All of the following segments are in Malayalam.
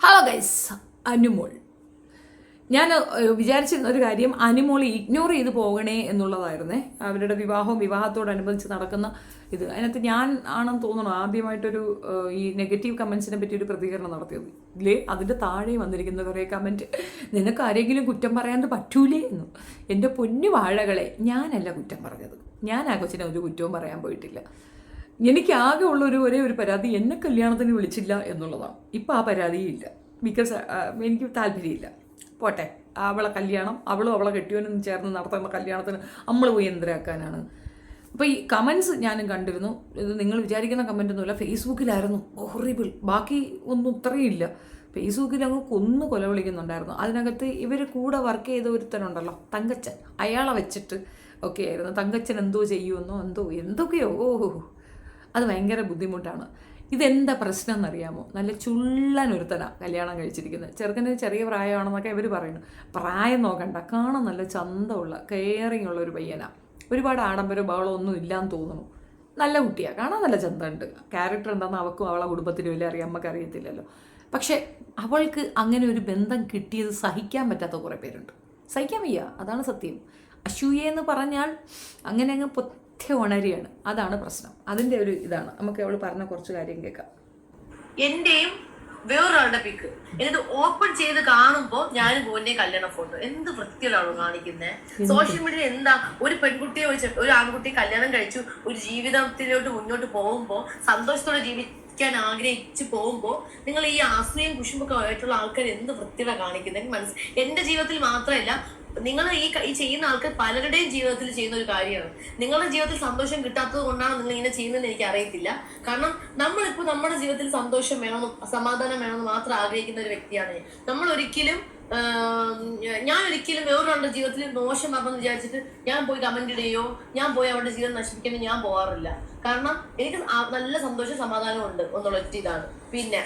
Hello guys, Anumol. ഞാൻ വിചാരിച്ചിരുന്ന ഒരു കാര്യം അനുമോൾ ഇഗ്നോർ ചെയ്ത് പോകണേ എന്നുള്ളതായിരുന്നേ. അവരുടെ വിവാഹത്തോടനുബന്ധിച്ച് നടക്കുന്ന ഇത് അതിനകത്ത് ഞാൻ ആണെന്ന് തോന്നണം ആദ്യമായിട്ടൊരു ഈ നെഗറ്റീവ് കമൻസിനെ പറ്റി ഒരു പ്രതികരണം നടത്തിയത്. ഇല്ലേ, അതിൻ്റെ താഴെ വന്നിരിക്കുന്ന കുറേ കമൻറ്റ്, നിനക്ക് ആരെങ്കിലും കുറ്റം പറയാൻ പറ്റൂലേ എന്ന്. എൻ്റെ പൊന്നു വാഴകളെ, ഞാനല്ല കുറ്റം പറഞ്ഞത്. ഞാൻ ആ കൊച്ചിനെ ഒരു കുറ്റവും പറയാൻ പോയിട്ടില്ല. എനിക്ക് ആകെ ഉള്ള ഒരേ ഒരു പരാതി, എന്നെ കല്യാണത്തിന് വിളിച്ചില്ല എന്നുള്ളതാണ്. ഇപ്പം ആ പരാതിയും ഇല്ല. ബിക്കോസ് എനിക്ക് താല്പര്യമില്ല. പോട്ടെ, അവളെ കല്യാണം അവളും അവളെ കെട്ടിയവനും ചേർന്ന് നടത്തുന്ന കല്യാണത്തിന് നമ്മൾ പോയി എന്തരാക്കാനാണ്. അപ്പോൾ ഈ കമൻസ് ഞാനും കണ്ടിരുന്നു. ഇത് നിങ്ങൾ വിചാരിക്കുന്ന കമൻറ്റൊന്നുമില്ല, ഫേസ്ബുക്കിലായിരുന്നു ഹൊറിബിൾ. ബാക്കി ഒന്നും ഇത്രയില്ല. ഫേസ്ബുക്കിൽ അങ്ങ് കൊന്നു കൊല വിളിക്കുന്നുണ്ടായിരുന്നു. അതിനകത്ത് ഇവർ കൂടെ വർക്ക് ചെയ്ത ഒരുത്തനുണ്ടല്ലോ, തങ്കച്ചൻ, അയാളെ വെച്ചിട്ട് ഒക്കെ ആയിരുന്നു. തങ്കച്ചൻ എന്തോ ചെയ്യുമെന്നോ എന്തൊക്കെയോ. അത് ഭയങ്കര ബുദ്ധിമുട്ടാണ്. ഇതെന്താ പ്രശ്നം എന്നറിയാമോ? നല്ല ചുള്ളനൊരുത്തനാണ് കല്യാണം കഴിച്ചിരിക്കുന്നത്. ചെറുക്കന് ചെറിയ പ്രായമാണെന്നൊക്കെ ഇവർ പറയുന്നു. പ്രായം നോക്കണ്ട, കാണാൻ നല്ല ചന്തമുള്ള കെയറിങ് ഉള്ള ഒരു പയ്യനാണ്. ഒരുപാട് ആഡംബരം ബഹളം ഒന്നും ഇല്ലാന്ന് തോന്നുന്നു. നല്ല കുട്ടിയാണ്, കാണാൻ നല്ല ചന്തമുണ്ട്. ക്യാരക്ടർ എന്താണെന്ന് അവൾക്കും അവളെ കുടുംബത്തിനും വലിയ അറിയാം, നമുക്ക് അറിയത്തില്ലല്ലോ. പക്ഷേ അവൾക്ക് അങ്ങനെ ഒരു ബന്ധം കിട്ടിയത് സഹിക്കാൻ പറ്റാത്ത കുറേ പേരുണ്ട്. സഹിക്കാൻ വയ്യ, അതാണ് സത്യം. അസൂയെന്ന് പറഞ്ഞാൽ അങ്ങനെ അങ്ങ് ഉണരുകയാണ്. അതാണ് പ്രശ്നം. അതിൻ്റെ ഒരു ഇതാണ്. നമുക്ക് അവൾ പറഞ്ഞ കുറച്ച് കാര്യം കേൾക്കാം. എന്റെയും വേറൊരാളുടെ പിക്ക് എന്നിട്ട് ഓപ്പൺ ചെയ്ത് കാണുമ്പോ ഞാനും ഗോന്റെ കല്യാണ ഫോട്ടോ എന്ത് വൃത്തിയിലാണോ കാണിക്കുന്നത്. സോഷ്യൽ മീഡിയ എന്താ ഒരു പെൺകുട്ടിയെ വെച്ച് ഒരു ആൺകുട്ടി കല്യാണം കഴിച്ചു ഒരു ജീവിതത്തിലോട്ട് മുന്നോട്ട് പോകുമ്പോ സന്തോഷത്തോടെ ജീവിക്കാൻ ആഗ്രഹിച്ചു പോകുമ്പോ നിങ്ങൾ ഈ ആശ്രയം കുശുമ്പൊക്കെ ആയിട്ടുള്ള ആൾക്കാർ എന്ത് വൃത്തിയിലാണ് കാണിക്കുന്നത്. എനിക്ക് മനസ്സിലായി. എന്റെ ജീവിതത്തിൽ മാത്രമല്ല, നിങ്ങൾ ഈ ചെയ്യുന്ന ആൾക്കാർ പലരുടെയും ജീവിതത്തിൽ ചെയ്യുന്ന ഒരു കാര്യമാണ്. നിങ്ങളുടെ ജീവിതത്തിൽ സന്തോഷം കിട്ടാത്തത് കൊണ്ടാണ് നിങ്ങൾ ഇങ്ങനെ ചെയ്യുന്നതെന്ന് എനിക്ക് അറിയത്തില്ല. കാരണം നമ്മളിപ്പോൾ നമ്മുടെ ജീവിതത്തിൽ സന്തോഷം വേണമെന്നും സമാധാനം വേണമെന്ന് മാത്രം ആഗ്രഹിക്കുന്ന ഒരു വ്യക്തിയാണ് നമ്മൾ. ഞാൻ ഒരിക്കലും വേറൊരാളുടെ ജീവിതത്തിൽ മോശം ആണെന്ന് വിചാരിച്ചിട്ട് ഞാൻ പോയി കമന്റ് ഇടുകയോ ഞാൻ പോയി അവരുടെ ജീവിതം നശിപ്പിക്കാനോ ഞാൻ പോകാറില്ല. കാരണം എനിക്ക് നല്ല സന്തോഷം സമാധാനം ഉണ്ട് എന്നുള്ള ഒറ്റ ഇതാണ്. പിന്നെ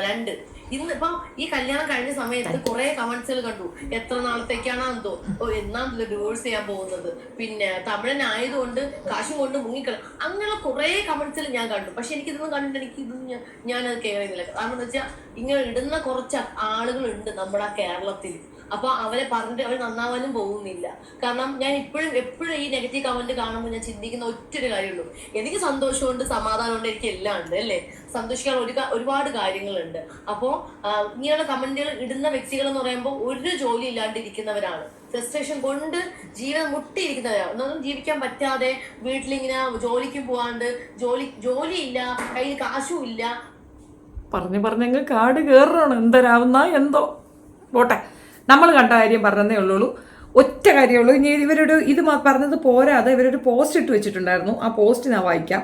രണ്ട്, ഇന്നിപ്പോ ഈ കല്യാണം കഴിഞ്ഞ സമയത്ത് കുറെ കമന്റ്സുകൾ കണ്ടു. എത്ര നാളത്തേക്കാണോ എന്തോ, എന്നാ ഡിവോഴ്സ് ചെയ്യാൻ പോകുന്നത്, പിന്നെ തമിഴനായതുകൊണ്ട് കാശും കൊണ്ട് മുങ്ങിക്കള, അങ്ങനെ കുറെ കമന്റ്സുകൾ ഞാൻ കണ്ടു. പക്ഷെ എനിക്കിതൊന്നും കണ്ടിട്ട് എനിക്കിതൊന്നും ഞാനത് കെയർ ചെയ്യുന്നില്ല. കാരണം എന്താ വെച്ചാൽ ഇങ്ങനെ ഇടുന്ന കുറച്ച് ആളുകളുണ്ട് നമ്മുടെ കേരളത്തിൽ. അപ്പൊ അവരെ പറഞ്ഞിട്ട് അവർ നന്നാവാനും പോകുന്നില്ല. കാരണം ഞാൻ എപ്പോഴും ഈ നെഗറ്റീവ് കമന്റ് കാണുമ്പോൾ ഞാൻ ചിന്തിക്കുന്ന ഒറ്റൊരു കാര്യമുള്ളൂ, എനിക്ക് സന്തോഷമുണ്ട് സമാധാനമുണ്ട്, എനിക്ക് എല്ലാം ഉണ്ട് അല്ലേ. സന്തോഷിക്കാൻ ഒരുപാട് കാര്യങ്ങളുണ്ട്. അപ്പോ ഇങ്ങനെയുള്ള കമന്റുകൾ ഇടുന്ന വ്യക്തികൾ എന്ന് പറയുമ്പോൾ ഒരു ജോലി ഇല്ലാണ്ടിരിക്കുന്നവരാണ്. ഫ്രസ്ട്രേഷൻ കൊണ്ട് ജീവിതം മുട്ടിയിരിക്കുന്നവരാണ്. ഒന്നും ജീവിക്കാൻ പറ്റാതെ വീട്ടിലിങ്ങനെ ജോലിക്കും പോവാണ്ട് ജോലിയില്ല, കയ്യിൽ കാശും ഇല്ല. പറഞ്ഞങ്ങ് കാട് കയറണം. എന്തരാവുന്ന എന്തോ. പോട്ടെ, നമ്മൾ കണ്ട കാര്യം പറഞ്ഞതേ ഉള്ളൂ. ഒറ്റ കാര്യമുള്ളൂ. ഇനി ഇവരൊരു ഇത് പറഞ്ഞത് പോരാതെ ഇവരൊരു പോസ്റ്റ് ഇട്ട് വെച്ചിട്ടുണ്ടായിരുന്നു. ആ പോസ്റ്റ് ഞാൻ വായിക്കാം.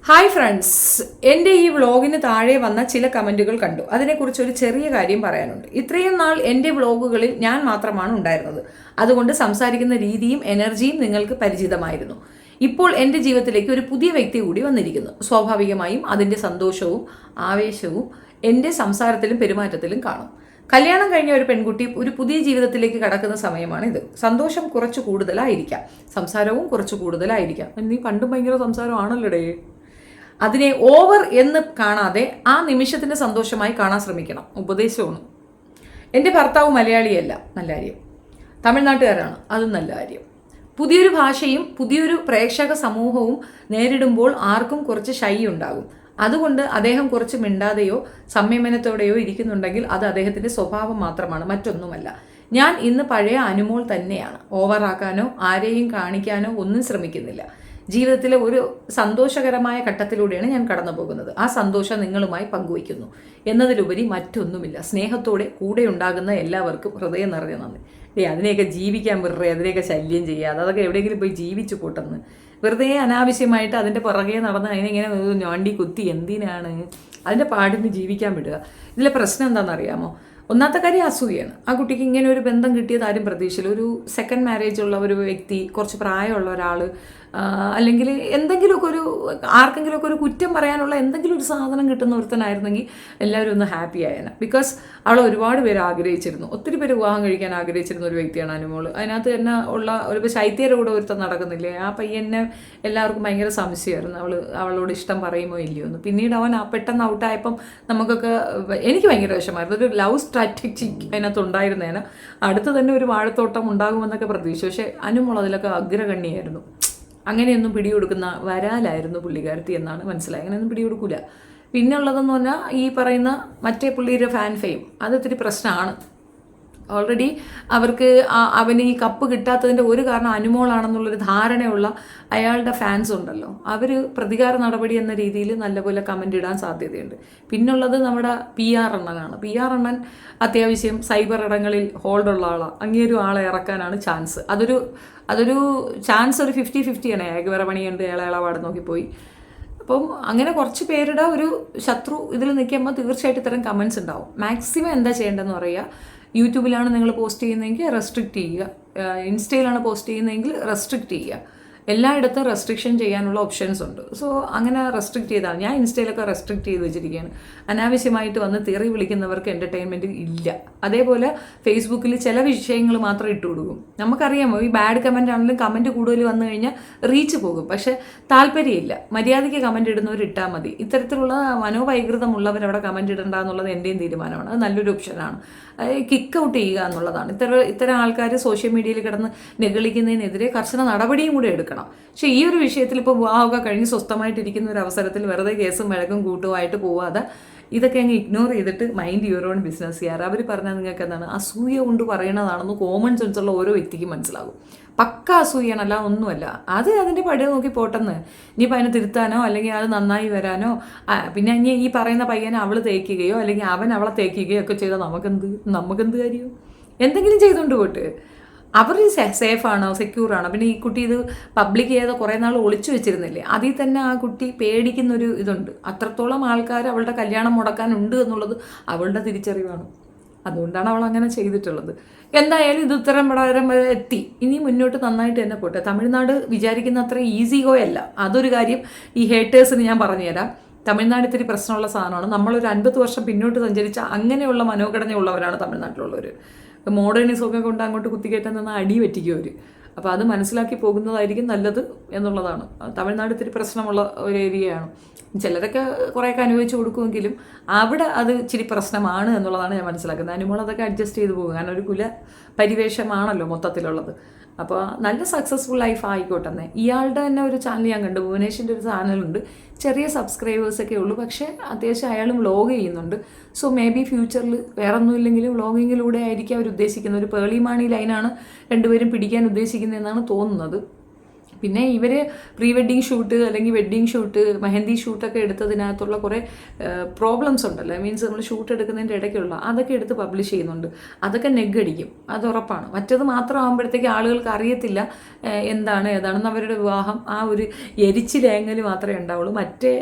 ഹായ് ഫ്രണ്ട്സ്, എൻ്റെ ഈ വ്ളോഗിന് താഴെ വന്ന ചില കമൻറ്റുകൾ കണ്ടു. അതിനെക്കുറിച്ച് ഒരു ചെറിയ കാര്യം പറയാനുണ്ട്. ഇത്രയും നാൾ എൻ്റെ വ്ളോഗുകളിൽ ഞാൻ മാത്രമാണ് ഉണ്ടായിരുന്നത്. അതുകൊണ്ട് സംസാരിക്കുന്ന രീതിയും എനർജിയും നിങ്ങൾക്ക് പരിചിതമായിരുന്നു. ഇപ്പോൾ എൻ്റെ ജീവിതത്തിലേക്ക് ഒരു പുതിയ വ്യക്തി കൂടി വന്നിരിക്കുന്നു. സ്വാഭാവികമായും അതിൻ്റെ സന്തോഷവും ആവേശവും എൻ്റെ സംസാരത്തിലും പെരുമാറ്റത്തിലും കാണും. കല്യാണം കഴിഞ്ഞ ഒരു പെൺകുട്ടി ഒരു പുതിയ ജീവിതത്തിലേക്ക് കടക്കുന്ന സമയമാണിത്. സന്തോഷം കുറച്ച് കൂടുതലായിരിക്കാം, സംസാരവും കുറച്ച് കൂടുതലായിരിക്കാം. നീ പണ്ടും ഭയങ്കര സംസാരമാണല്ലോടേ. അതിനെ ഓവർ എന്ന് കാണാതെ ആ നിമിഷത്തിൻ്റെ സന്തോഷമായി കാണാൻ ശ്രമിക്കണം. ഉപദേശമാണ്. എൻ്റെ ഭർത്താവ് മലയാളിയല്ല, നല്ല കാര്യം. തമിഴ്നാട്ടുകാരാണ്, അതും നല്ല കാര്യം. പുതിയൊരു ഭാഷയും പുതിയൊരു പ്രേക്ഷക സമൂഹവും നേരിടുമ്പോൾ ആർക്കും കുറച്ച് ഷൈ ഉണ്ടാകും. അതുകൊണ്ട് അദ്ദേഹം കുറച്ച് മിണ്ടാതെയോ സംയമനത്തോടെയോ ഇരിക്കുന്നുണ്ടെങ്കിൽ അത് അദ്ദേഹത്തിൻ്റെ സ്വഭാവം മാത്രമാണ്, മറ്റൊന്നുമല്ല. ഞാൻ ഇന്ന് പഴയ അനുമോൾ തന്നെയാണ്. ഓവറാക്കാനോ ആരെയും കാണിക്കാനോ ഒന്നും ശ്രമിക്കുന്നില്ല. ജീവിതത്തിലെ ഒരു സന്തോഷകരമായ ഘട്ടത്തിലൂടെയാണ് ഞാൻ കടന്നു പോകുന്നത്. ആ സന്തോഷം നിങ്ങളുമായി പങ്കുവയ്ക്കുന്നു എന്നതിലുപരി മറ്റൊന്നുമില്ല. സ്നേഹത്തോടെ കൂടെ ഉണ്ടാകുന്ന എല്ലാവർക്കും ഹൃദയം നിറഞ്ഞ നന്ദി. അതിനെയൊക്കെ ജീവിക്കാൻ വെറുതെ അതിനെയൊക്കെ ശല്യം ചെയ്യാതെ അതൊക്കെ എവിടെയെങ്കിലും പോയി ജീവിച്ചു കൂട്ടുന്നു. വെറുതെ അനാവശ്യമായിട്ട് അതിൻ്റെ പുറകെ നടന്ന് അതിനിങ്ങനെ ഞോണ്ടി കുത്തി എന്തിനാണ്? അതിൻ്റെ പാടിന് ജീവിക്കാൻ വിടുക. ഇതിലെ പ്രശ്നം എന്താണെന്നറിയാമോ? ഒന്നാമത്തെ കാര്യം അസൂയാണ്. ആ കുട്ടിക്ക് ഇങ്ങനെ ഒരു ബന്ധം കിട്ടിയത് ആരും പ്രതീക്ഷയില്ല. ഒരു സെക്കൻഡ് മാരേജ് ഉള്ള ഒരു വ്യക്തി, കുറച്ച് പ്രായമുള്ള ഒരാൾ അല്ലെങ്കിൽ എന്തെങ്കിലുമൊക്കെ ആർക്കെങ്കിലുമൊക്കെ ഒരു കുറ്റം പറയാനുള്ള എന്തെങ്കിലും ഒരു സാധനം കിട്ടുന്ന ഒരുത്തനായിരുന്നെങ്കിൽ എല്ലാവരും ഒന്ന് ഹാപ്പി ആയേനെ. ബിക്കോസ് അവൾ ഒരുപാട് പേര് ആഗ്രഹിച്ചിരുന്നു, ഒത്തിരി പേര് വിവാഹം കഴിക്കാൻ ആഗ്രഹിച്ചിരുന്ന ഒരു വ്യക്തിയാണ് അനുമോൾ. അതിനകത്ത് തന്നെ ഉള്ള ഒരു ശൈത്യയുടെ കൂടെ ഒരുത്തം നടക്കുന്നില്ലേ, ആ പയ്യനെ എല്ലാവർക്കും ഭയങ്കര സംശയമായിരുന്നു അവളോട് ഇഷ്ടം പറയുമോ ഇല്ലയോ എന്ന്. പിന്നീട് അവൻ പെട്ടെന്ന് ഔട്ടായപ്പം നമുക്കൊക്കെ എനിക്ക് ഭയങ്കര വിഷമമായിരുന്നു. ഒരു ലവ് സ്ട്രാറ്റജി അതിനകത്ത് ഉണ്ടായിരുന്നേനെ. അടുത്ത് തന്നെ ഒരു വാഴത്തോട്ടം ഉണ്ടാകുമെന്നൊക്കെ പ്രതീക്ഷിച്ചു. പക്ഷേ അനുമോൾ അതിലൊക്കെ അഗ്രഗണ്യായിരുന്നു. അങ്ങനെയൊന്നും പിടികൊടുക്കുന്ന വരാലായിരുന്നു പുള്ളിക്കാരത്തി എന്നാണ് മനസ്സിലായത്. അങ്ങനെയൊന്നും പിടികൊടുക്കില്ല. പിന്നെ ഉള്ളതെന്ന് പറഞ്ഞാൽ ഈ പറയുന്ന മറ്റേ പുള്ളിയുടെ ഫാൻ ഫെയിം, അത് ഇത്തിരി പ്രശ്നമാണ്. ഓൾറെഡി അവർക്ക് അവന് ഈ കപ്പ് കിട്ടാത്തതിൻ്റെ ഒരു കാരണം അനുമോളാണെന്നുള്ളൊരു ധാരണയുള്ള അയാളുടെ ഫാൻസ് ഉണ്ടല്ലോ, അവർ പ്രതികാര നടപടി എന്ന രീതിയിൽ നല്ലപോലെ കമൻ്റ് ഇടാൻ സാധ്യതയുണ്ട്. പിന്നുള്ളത് നമ്മുടെ PR അണ്ണനാണ്. PR അണ്ണൻ അത്യാവശ്യം സൈബർ ഇടങ്ങളിൽ ഹോൾഡുള്ള ആളാണ്. അങ്ങേരും ആളെ ഇറക്കാനാണ് ചാൻസ്. അതൊരു ചാൻസ് ഒരു 50-50 ആണ്. അയാൾക്ക് വേറെ പണിയുണ്ട്, ഇളവാട് നോക്കിപ്പോയി. അപ്പം അങ്ങനെ കുറച്ച് പേരുടെ ഒരു ശത്രു ഇതിൽ നിൽക്കുമ്പോൾ തീർച്ചയായിട്ടും ഇത്തരം കമൻസ് ഉണ്ടാവും. മാക്സിമം എന്താ ചെയ്യേണ്ടതെന്ന് പറയുക, യൂട്യൂബിലാണ് നിങ്ങൾ പോസ്റ്റ് ചെയ്യുന്നതെങ്കിൽ റെസ്ട്രിക്റ്റ് ചെയ്യുക, ഇൻസ്റ്റയിലാണ് പോസ്റ്റ് ചെയ്യുന്നതെങ്കിൽ റെസ്ട്രിക്റ്റ് ചെയ്യുക. എല്ലായിടത്തും റെസ്ട്രിക്ഷൻ ചെയ്യാനുള്ള ഓപ്ഷൻസ് ഉണ്ട്. സോ അങ്ങനെ റെസ്ട്രിക്റ്റ് ചെയ്താൽ, ഞാൻ ഇൻസ്റ്റയിലൊക്കെ റെസ്ട്രിക്റ്റ് ചെയ്ത് വെച്ചിരിക്കുകയാണ്. അനാവശ്യമായിട്ട് വന്ന് തെറി വിളിക്കുന്നവർക്ക് എൻ്റർടൈൻമെൻറ്റ് ഇല്ല. അതേപോലെ ഫേസ്ബുക്കിൽ ചില വിഷയങ്ങൾ മാത്രം ഇട്ട് കൊടുക്കും. നമുക്കറിയാമോ, ഈ ബാഡ് കമൻ്റ് ആണെങ്കിലും കമൻറ്റ് കൂടുതൽ വന്നു കഴിഞ്ഞാൽ റീച്ച് പോകും. പക്ഷേ താല്പര്യമില്ല. മര്യാദയ്ക്ക് കമൻറ്റ് ഇടുന്നവർ ഇട്ടാൽ മതി. ഇത്തരത്തിലുള്ള മനോവൈകൃതമുള്ളവരവിടെ കമൻറ്റ് ഇടണ്ട എന്നുള്ളത് എൻ്റെയും തീരുമാനമാണ്. അത് നല്ലൊരു ഓപ്ഷനാണ്. കിക്ക് ഔട്ട് ചെയ്യുക എന്നുള്ളതാണ്. ഇത്തരം ആൾക്കാർ സോഷ്യൽ മീഡിയയിൽ കിടന്ന് നെഗളിക്കുന്നതിനെതിരെ കർശന നടപടിയും കൂടെ എടുക്കണം. പക്ഷേ ഈ ഒരു വിഷയത്തിൽ ഇപ്പോൾ വിവാഹമൊക്കെ കഴിഞ്ഞ് സ്വസ്ഥമായിട്ടിരിക്കുന്ന ഒരു അവസരത്തിൽ വെറുതെ കേസും വഴക്കും കൂട്ടുമായിട്ട് പോവാതെ ഇതൊക്കെ അങ്ങ് ഇഗ്നോർ ചെയ്തിട്ട് മൈൻഡ് യുവർ ഓൺ ബിസിനസ് ചെയ്യാറ്. അവർ പറഞ്ഞാൽ നിങ്ങൾക്ക് എന്താണ്, അസൂയ കൊണ്ട് പറയണതാണെന്ന് കോമൺ സെൻസുള്ള ഓരോ വ്യക്തിക്കും മനസ്സിലാകും. പക്ക അസൂയാണല്ല, ഒന്നുമല്ല. അത് അതിൻ്റെ പടി നോക്കി പോട്ടെന്ന്. ഇനിയിപ്പോൾ അതിനെ തിരുത്താനോ അല്ലെങ്കിൽ അത് നന്നായി വരാനോ, പിന്നെ ഇനി ഈ പറയുന്ന പയ്യനെ അവൾ തേക്കുകയോ അല്ലെങ്കിൽ അവൻ അവളെ തേക്കുകയോ ഒക്കെ ചെയ്താൽ നമുക്കെന്ത് കാര്യമോ? എന്തെങ്കിലും ചെയ്തുകൊണ്ട് പോയിട്ട് അവർ സേഫാണോ, സെക്യൂറാണോ? പിന്നെ ഈ കുട്ടി ഇത് പബ്ലിക് ചെയ്യാതെ കുറേ നാൾ ഒളിച്ചു വെച്ചിരുന്നില്ലേ, അതിൽ തന്നെ ആ കുട്ടി പേടിക്കുന്നൊരു ഇതുണ്ട്. അത്രത്തോളം ആൾക്കാർ അവളുടെ കല്യാണം മുടക്കാനുണ്ട് എന്നുള്ളത് അവളുടെ തിരിച്ചറിവാണ്. അതുകൊണ്ടാണ് അവൾ അങ്ങനെ ചെയ്തിട്ടുള്ളത്. എന്തായാലും ഇത് ഇത്തരം പ്രകാരം വരെ എത്തി. ഇനി മുന്നോട്ട് നന്നായിട്ട് തന്നെ പോട്ടെ. തമിഴ്നാട് വിചാരിക്കുന്ന അത്ര ഈസി ഗോ അല്ല. അതൊരു കാര്യം ഈ ഹേറ്റേഴ്സിന് ഞാൻ പറഞ്ഞുതരാം. തമിഴ്നാട് ഇത്തിരി പ്രശ്നമുള്ള സാധനമാണ്. നമ്മളൊരു 50 വർഷം പിന്നോട്ട് സഞ്ചരിച്ച അങ്ങനെയുള്ള മനോഘടനയുള്ളവരാണ് തമിഴ്നാട്ടിലുള്ളവർ. മോഡേണിസമൊക്കെ കൊണ്ട് അങ്ങോട്ട് കുത്തിക്കയറ്റാൻ നിന്ന് അടി പറ്റിക്കും അവർ. അപ്പോൾ അത് മനസ്സിലാക്കി പോകുന്നതായിരിക്കും നല്ലത് എന്നുള്ളതാണ്. തമിഴ്നാട് ഇത്തിരി പ്രശ്നമുള്ള ഒരു ഏരിയയാണ്. ചിലരൊക്കെ കുറേയൊക്കെ അനുഭവിച്ച് കൊടുക്കുമെങ്കിലും അവിടെ അത് ഇച്ചിരി പ്രശ്നമാണ് എന്നുള്ളതാണ് ഞാൻ മനസ്സിലാക്കുന്നത്. അനുമോൾ അതൊക്കെ അഡ്ജസ്റ്റ് ചെയ്ത് പോകും. കാരണം ഒരു കുല പരിവേഷമാണല്ലോ മൊത്തത്തിലുള്ളത്. അപ്പോൾ നല്ല സക്സസ്ഫുൾ ലൈഫ് ആയിക്കോട്ടെ തന്നെ. ഇയാളുടെ തന്നെ ഒരു ചാനൽ ഞാൻ കണ്ടു, ഭുവനേഷിൻ്റെ ഒരു ചാനലുണ്ട്. ചെറിയ സബ്സ്ക്രൈബേഴ്സൊക്കെ ഉള്ളൂ, പക്ഷേ അത്യാവശ്യം അയാളും വ്ലോഗ് ചെയ്യുന്നുണ്ട്. സോ മേ ബി ഫ്യൂച്ചറിൽ വേറെ ഒന്നുമില്ലെങ്കിലും വ്ലോഗിങ്ങിലൂടെ ആയിരിക്കും അവർ ഉദ്ദേശിക്കുന്നത്. ഒരു പേളി മാണി ലൈനാണ് രണ്ടുപേരും പിടിക്കാൻ ഉദ്ദേശിക്കുന്നതെന്നാണ് തോന്നുന്നത്. പിന്നെ ഇവർ പ്രീ വെഡ്ഡിങ് ഷൂട്ട് അല്ലെങ്കിൽ വെഡ്ഡിങ് ഷൂട്ട്, മെഹന്തി ഷൂട്ടൊക്കെ എടുത്തതിനകത്തുള്ള കുറേ പ്രോബ്ലംസ് ഉണ്ടല്ലോ, മീൻസ് നമ്മൾ ഷൂട്ട് എടുക്കുന്നതിൻ്റെ ഇടയ്ക്കുള്ള അതൊക്കെ എടുത്ത് പബ്ലിഷ് ചെയ്യുന്നുണ്ട്. അതൊക്കെ നെഗടിക്കും, അത് ഉറപ്പാണ്. മറ്റത് മാത്രമാകുമ്പോഴത്തേക്ക് ആളുകൾക്ക് അറിയത്തില്ല എന്താണ് ഏതാണെന്ന്. അവരുടെ വിവാഹം ആ ഒരു എരിച്ചിലേങ്ങൽ മാത്രമേ ഉണ്ടാവുള്ളൂ, മറ്റേ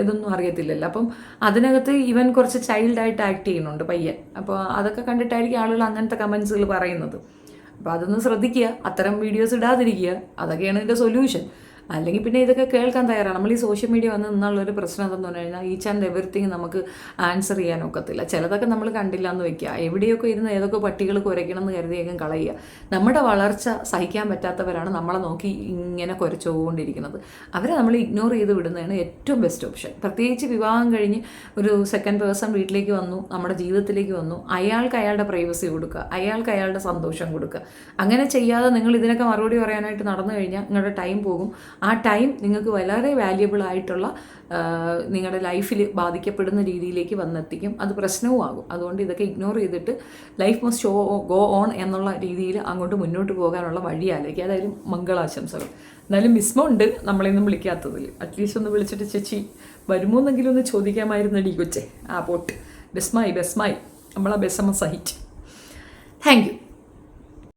ഇതൊന്നും അറിയത്തില്ലല്ലോ. അപ്പം അതിനകത്ത് ഇവൻ കുറച്ച് ചൈൽഡായിട്ട് ആക്ട് ചെയ്യുന്നുണ്ട് പയ്യൻ. അപ്പോൾ അതൊക്കെ കണ്ടിട്ടായിരിക്കും ആളുകൾ അങ്ങനത്തെ കമൻസുകൾ പറയുന്നത്. അപ്പോൾ അതൊന്ന് ശ്രദ്ധിക്കുക, അത്തരം വീഡിയോസ് ഇടാതിരിക്കുക. അതൊക്കെയാണ് ഇതിൻ്റെ സൊല്യൂഷൻ. അല്ലെങ്കിൽ പിന്നെ ഇതൊക്കെ കേൾക്കാൻ തയ്യാറാണ്. നമ്മൾ ഈ സോഷ്യൽ മീഡിയ വന്ന് നിന്നുള്ളൊരു പ്രശ്നം എന്തെന്ന് പറഞ്ഞു കഴിഞ്ഞാൽ ഈച്ച് ആൻഡ് എവറിത്തിങ് നമുക്ക് ആൻസർ ചെയ്യാൻ ഒക്കത്തില്ല. ചിലതൊക്കെ നമ്മൾ കണ്ടില്ല എന്ന് വെക്കുക, എവിടെയൊക്കെ ഇരുന്ന് ഏതൊക്കെ പട്ടികൾ കുരയ്ക്കണം എന്ന് കരുതിയേക്കും കളയുക. നമ്മുടെ വളർച്ച സഹിക്കാൻ പറ്റാത്തവരാണ് നമ്മളെ നോക്കി ഇങ്ങനെ കുരച്ചുകൊണ്ടിരിക്കുന്നത്. അവരെ നമ്മൾ ഇഗ്നോർ ചെയ്ത് വിടുന്നതാണ് ഏറ്റവും ബെസ്റ്റ് ഓപ്ഷൻ. പ്രത്യേകിച്ച് വിവാഹം കഴിഞ്ഞ് ഒരു സെക്കൻഡ് പേഴ്സൺ വീട്ടിലേക്ക് വന്നു, നമ്മുടെ ജീവിതത്തിലേക്ക് വന്നു, അയാൾക്ക് അയാളുടെ പ്രൈവസി കൊടുക്കുക, അയാൾക്ക് അയാളുടെ സന്തോഷം കൊടുക്കുക. അങ്ങനെ ചെയ്യാതെ നിങ്ങൾ ഇതിനൊക്കെ മറുപടി പറയാനായിട്ട് നടന്നു കഴിഞ്ഞാൽ നിങ്ങളുടെ ടൈം പോകും. ആ ടൈം നിങ്ങൾക്ക് വളരെ വാല്യുബിൾ ആയിട്ടുള്ള നിങ്ങളുടെ ലൈഫിൽ ബാധിക്കപ്പെടുന്ന രീതിയിലേക്ക് വന്നെത്തിക്കും. അത് പ്രശ്നവും ആകും. അതുകൊണ്ട് ഇതൊക്കെ ഇഗ്നോർ ചെയ്തിട്ട് ലൈഫ് മസ്റ്റ് ഗോ ഓൺ എന്നുള്ള രീതിയിൽ അങ്ങോട്ട് മുന്നോട്ട് പോകാനുള്ള വഴി ആലോചിക്കുക. അതായാലും മംഗളാശംസകൾ. എന്നാലും വിസ്മമുണ്ട് നമ്മളിന്നും വിളിക്കാത്തതിൽ. അറ്റ്ലീസ്റ്റ് ഒന്ന് വിളിച്ചിട്ട് ചേച്ചി വരുമോ എന്നെങ്കിലും ഒന്ന് ചോദിക്കാമായിരുന്നടി കൊച്ചേ. ആ പോട്ട് ബെസ്മായി നമ്മളാ ബെസ്സമ്മ സഹിച്ച്. Thank you.